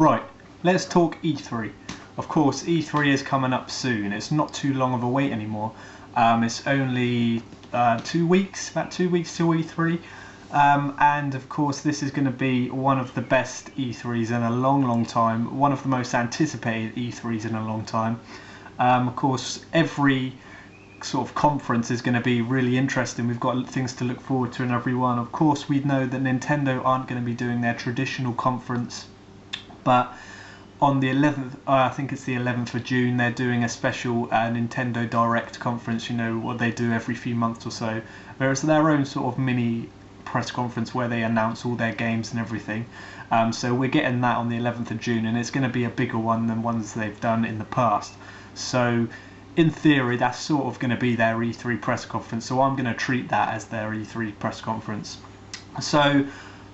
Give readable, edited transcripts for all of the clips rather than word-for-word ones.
Right, let's talk E3. Of course, E3 is coming up soon. It's not too long of a wait anymore. It's only 2 weeks, about 2 weeks till E3. And of course, this is going to be one of the best E3s in a long time. One of the most anticipated E3s in a long time. Of course, every sort of conference is going to be really interesting. We've got things to look forward to in every one. Of course, we know that Nintendo aren't going to be doing their traditional conference, but on the 11th, I think it's the 11th of June, they're doing a special Nintendo Direct conference, you know, what they do every few months or so. There's their own sort of mini press conference where they announce all their games and everything. So we're getting that on the 11th of June, and it's going to be a bigger one than ones they've done in the past. So in theory, that's sort of going to be their E3 press conference. So I'm going to treat that as their E3 press conference. So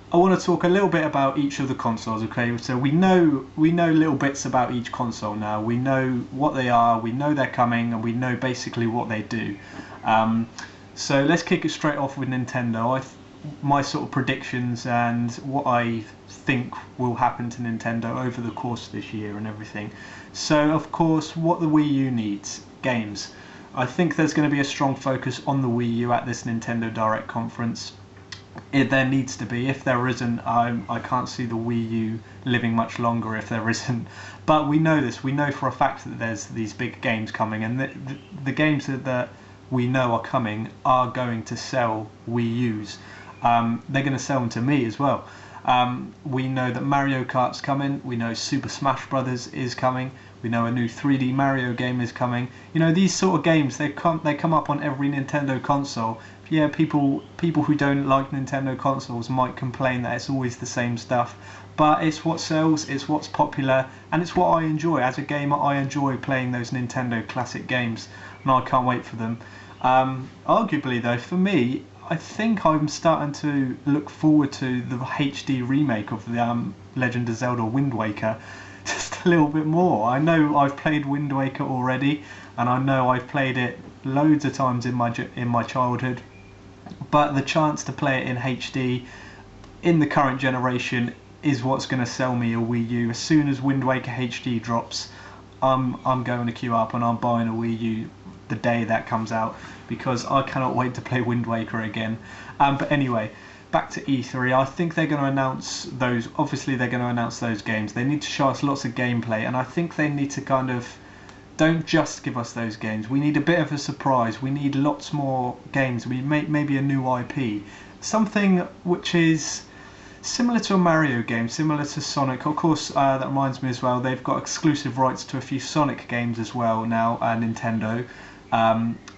I want to talk a little bit about each of the consoles, okay? So we know little bits about each console now. We know what they are, we know they're coming, and we know basically what they do. So let's kick it straight off with Nintendo. My sort of predictions and what I think will happen to Nintendo over the course of this year and everything. So of course, what the Wii U needs, games. I think there's going to be a strong focus on the Wii U at this Nintendo Direct conference. There needs to be. If there isn't, I can't see the Wii U living much longer if there isn't. But we know this. We know for a fact that there's these big games coming, and the games that we know are coming are going to sell Wii U's. They're going to sell them to me as well. We know that Mario Kart's coming. We know Super Smash Brothers is coming. We know a new 3D Mario game is coming. You know, these sort of games, they come up on every Nintendo console. Yeah, people who don't like Nintendo consoles might complain that it's always the same stuff, but it's what sells, it's what's popular, and it's what I enjoy. As a gamer, I enjoy playing those Nintendo classic games, and I can't wait for them. Arguably though, for me, I think I'm starting to look forward to the HD remake of the Legend of Zelda Wind Waker just a little bit more. I know I've played Wind Waker already, and I know I've played it loads of times in my childhood. But the chance to play it in HD in the current generation is what's going to sell me a Wii U. As soon as Wind Waker HD drops, I'm going to queue up and I'm buying a Wii U the day that comes out, because I cannot wait to play Wind Waker again. But anyway, back to E3. I think they're going to announce those. Obviously, they're going to announce those games. They need to show us lots of gameplay, and I think they need to kind of don't just give us those games. We need a bit of a surprise. We need lots more games. We maybe a new IP, something which is similar to a Mario game, similar to Sonic. Of course, that reminds me as well, they've got exclusive rights to a few Sonic games as well now, Nintendo.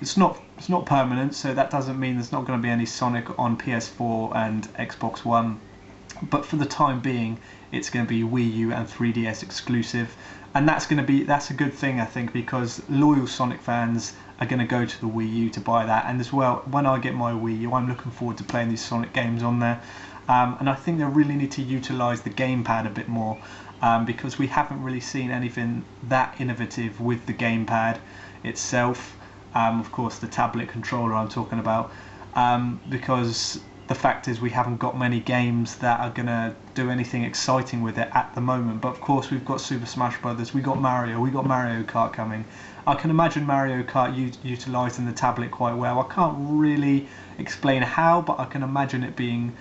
It's not permanent, so that doesn't mean there's not going to be any Sonic on PS4 and Xbox One. But for the time being, it's going to be Wii U and 3DS exclusive. And that's a good thing, I think, because loyal Sonic fans are going to go to the Wii U to buy that. And as well, when I get my Wii U, I'm looking forward to playing these Sonic games on there. And I think they really need to utilise the gamepad a bit more, because we haven't really seen anything that innovative with the gamepad itself. Of course, the tablet controller I'm talking about, because the fact is we haven't got many games that are going to do anything exciting with it at the moment. But of course, we've got Super Smash Brothers, we got Mario Kart coming. I can imagine Mario Kart utilising the tablet quite well. I can't really explain how, but I can imagine it being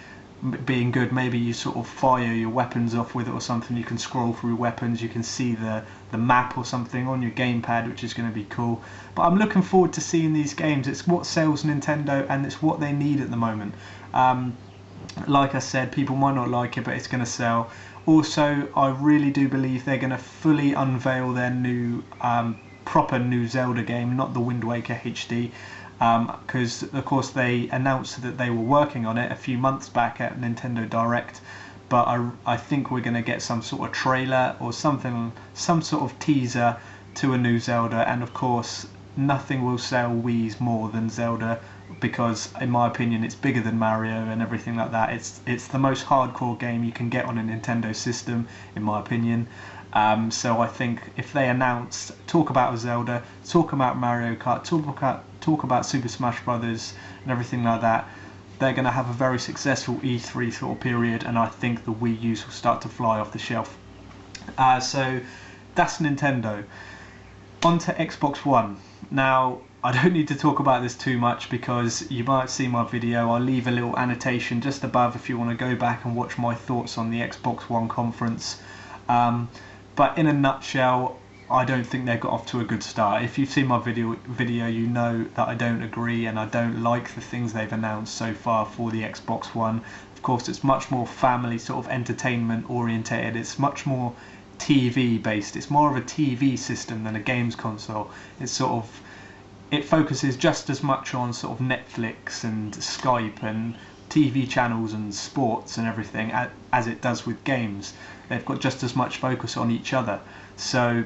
good. Maybe you sort of fire your weapons off with it or something. You can scroll through weapons, you can see the map or something on your gamepad, which is going to be cool. But I'm looking forward to seeing these games. It's what sells Nintendo, and it's what they need at the moment. Like I said, people might not like it, but it's going to sell. Also, I really do believe they're going to fully unveil their new proper new Zelda game, not the Wind Waker HD. Because of course they announced that they were working on it a few months back at Nintendo Direct, but I think we're going to get some sort of trailer or something, some sort of teaser to a new Zelda. And of course, nothing will sell Wii's more than Zelda, because in my opinion it's bigger than Mario and everything like that. It's the most hardcore game you can get on a Nintendo system, in my opinion. So I think if they talk about a Zelda, talk about Mario Kart, talk about Super Smash Brothers and everything like that, they're going to have a very successful E3 sort of period, and I think the Wii U's will start to fly off the shelf. So that's Nintendo. On to Xbox One. Now, I don't need to talk about this too much because you might see my video. I'll leave a little annotation just above if you want to go back and watch my thoughts on the Xbox One conference. But in a nutshell, I don't think they got off to a good start. If you've seen my video, you know that I don't agree and I don't like the things they've announced so far for the Xbox One. Of course, it's much more family sort of entertainment orientated. It's much more TV based. It's more of a TV system than a games console. It focuses just as much on sort of Netflix and Skype and TV channels and sports and everything as it does with games. They've got just as much focus on each other. So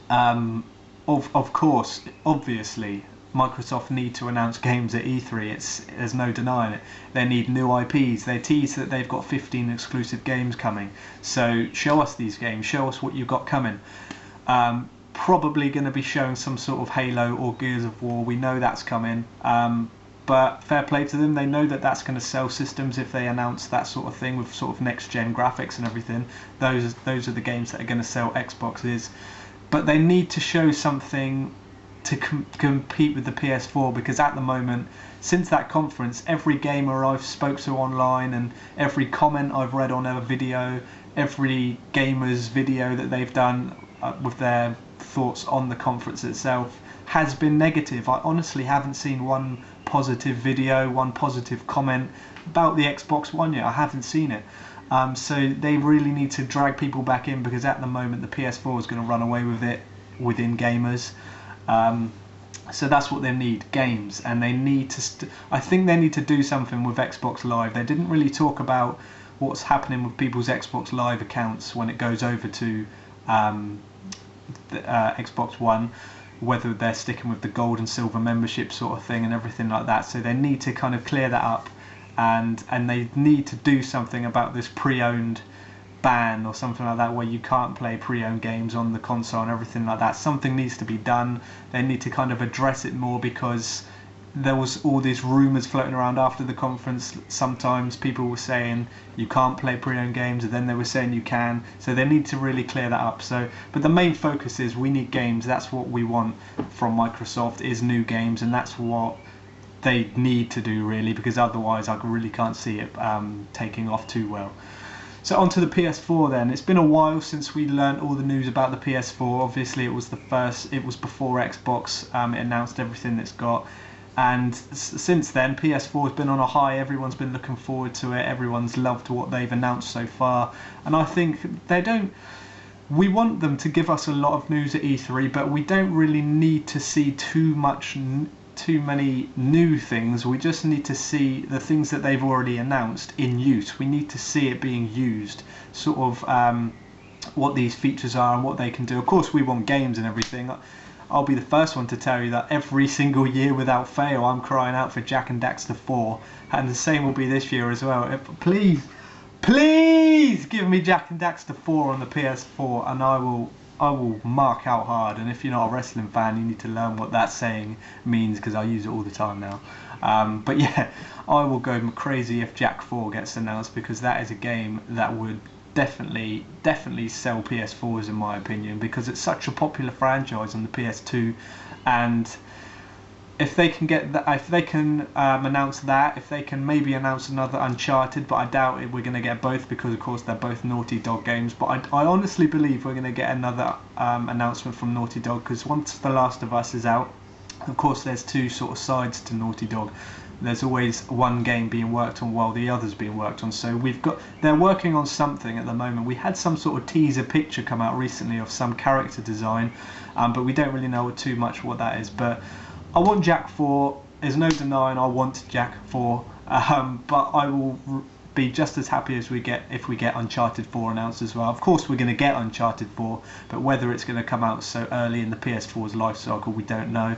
of course, obviously, Microsoft need to announce games at E3. There's no denying it. They need new IPs. They tease that they've got 15 exclusive games coming. So show us these games. Show us what you've got coming. Probably going to be showing some sort of Halo or Gears of War. We know that's coming. But fair play to them. They know that that's going to sell systems if they announce that sort of thing with sort of next-gen graphics and everything. Those are the games that are going to sell Xboxes. But they need to show something to compete with the PS4, because at the moment, since that conference, every gamer I've spoke to online and every comment I've read on a video, every gamer's video that they've done with their thoughts on the conference itself has been negative. I honestly haven't seen one positive video, one positive comment about the Xbox One yet. I haven't seen it. So they really need to drag people back in, because at the moment the PS4 is going to run away with it within gamers. So that's what they need, games, and they need to. I think they need to do something with Xbox Live. They didn't really talk about what's happening with people's Xbox Live accounts when it goes over to the Xbox One, whether they're sticking with the gold and silver membership sort of thing and everything like that. So they need to kind of clear that up, and they need to do something about this pre-owned ban or something like that, where you can't play pre-owned games on the console and everything like that. Something needs to be done. They need to kind of address it more, because there was all these rumours floating around after the conference. Sometimes people were saying you can't play pre-owned games, and then they were saying you can. So they need to really clear that up. But the main focus is we need games. That's what we want from Microsoft, is new games, and that's what they need to do really, because otherwise I really can't see it taking off too well. So on to the PS4 then. It's been a while since we learnt all the news about the PS4. Obviously it was before Xbox it announced everything it's got, and since then PS4 has been on a high. Everyone's been looking forward to it. Everyone's loved what they've announced so far, and I think we want them to give us a lot of news at E3, but we don't really need to see too many new things. We just need to see the things that they've already announced in use. We need to see it being used, sort of what these features are and what they can do. Of course we want games and everything. I'll be the first one to tell you that every single year without fail I'm crying out for Jak and Daxter 4, and the same will be this year as well. Please give me Jak and Daxter 4 on the PS4 and I will mark out hard. And if you're not a wrestling fan, you need to learn what that saying means, because I use it all the time now. But yeah, I will go crazy if Jak 4 gets announced, because that is a game that would definitely sell PS4s in my opinion, because it's such a popular franchise on the PS2. And if they can get that, if they can announce that, if they can maybe announce another Uncharted, but I doubt it, we're going to get both, because of course they're both Naughty Dog games. But I honestly believe we're going to get another announcement from Naughty Dog, because once The Last of Us is out, of course there's two sort of sides to Naughty Dog. There's always one game being worked on while the other's being worked on. So they're working on something at the moment. We had some sort of teaser picture come out recently of some character design, but we don't really know too much what that is. But I want Jak 4. There's no denying I want Jak 4, but I will be just as happy as if we get Uncharted 4 announced as well. Of course we're going to get Uncharted 4, but whether it's going to come out so early in the PS4's life cycle, we don't know.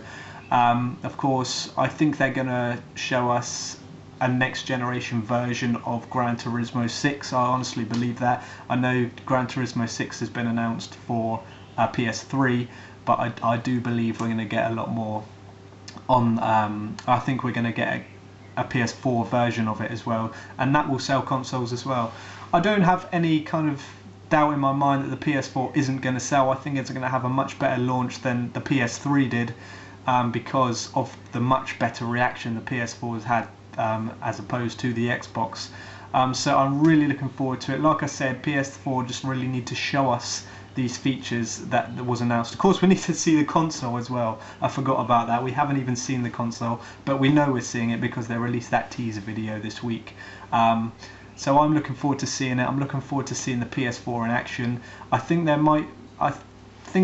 Of course, I think they're going to show us a next generation version of Gran Turismo 6. I honestly believe that. I know Gran Turismo 6 has been announced for PS3, but I do believe we're going to get a lot more on. I think we're going to get a PS4 version of it as well, and that will sell consoles as well. I don't have any kind of doubt in my mind that the PS4 isn't going to sell. I think it's going to have a much better launch than the PS3 did, because of the much better reaction the PS4 has had as opposed to the Xbox. So I'm really looking forward to it. Like I said, PS4 just really need to show us these features that was announced. Of course, we need to see the console as well. I forgot about that. We haven't even seen the console, but we know we're seeing it because they released that teaser video this week. So I'm looking forward to seeing it. I'm looking forward to seeing the PS4 in action. I think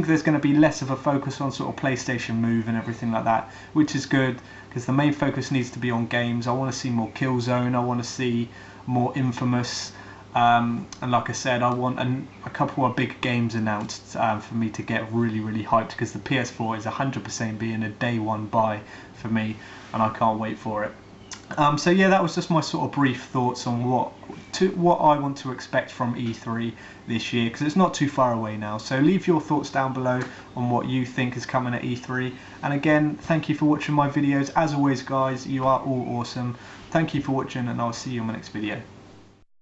there's going to be less of a focus on sort of PlayStation Move and everything like that, which is good because the main focus needs to be on games. I want to see more Killzone. I want to see more Infamous. And like I said, I want a couple of big games announced for me to get really, really hyped, because the PS4 is 100% being a day one buy for me, and I can't wait for it. So yeah, that was just my sort of brief thoughts on what I want to expect from E3 this year, because it's not too far away now. So leave your thoughts down below on what you think is coming at E3. And again, thank you for watching my videos. As always, guys, you are all awesome. Thank you for watching, and I'll see you in my next video.